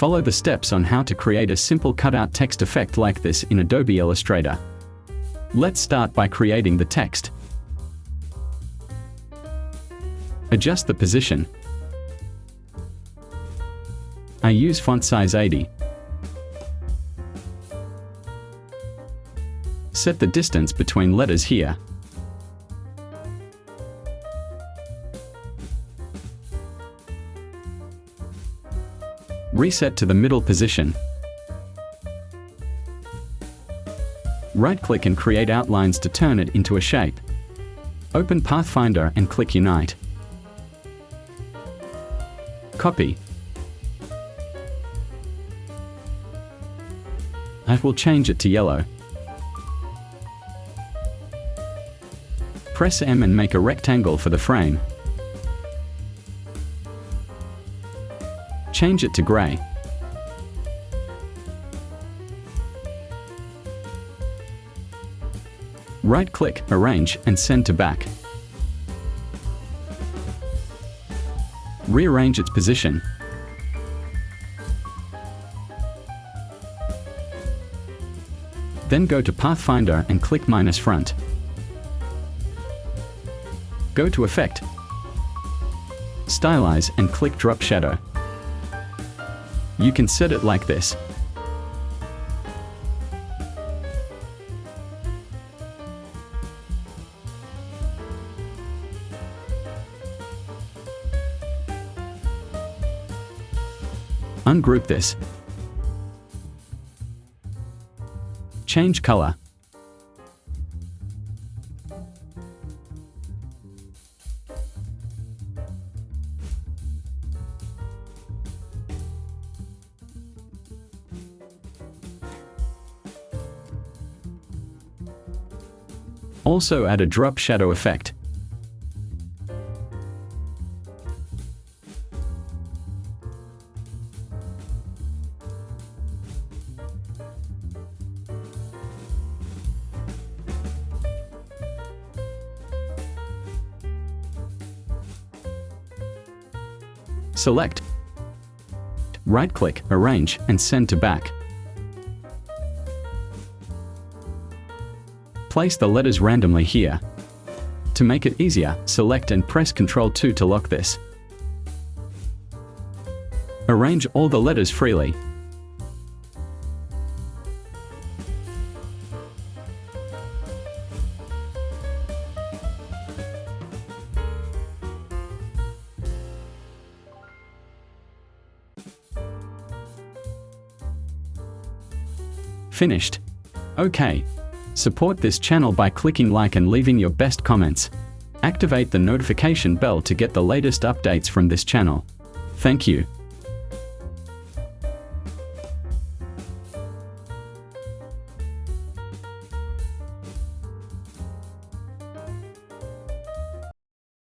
Follow the steps on how to create a simple cutout text effect like this in Adobe Illustrator. Let's start by creating the text. Adjust the position. I use font size 80. Set the distance between letters here. Reset to the middle position. Right-click and create outlines to turn it into a shape. Open Pathfinder and click Unite. Copy. I will change it to yellow. Press M and make a rectangle for the frame. Change it to gray. Right-click, arrange, and send to back. Rearrange its position. Then go to Pathfinder and click -front. Go to Effect, Stylize, and click Drop Shadow. You can set it like this. Ungroup this. Change color. Also add a drop shadow effect. Select, right-click, arrange, and send to back. Place the letters randomly here. To make it easier, select and press Ctrl+2 to lock this. Arrange all the letters freely. Finished. Okay. Support this channel by clicking like and leaving your best comments. Activate the notification bell to get the latest updates from this channel. Thank you.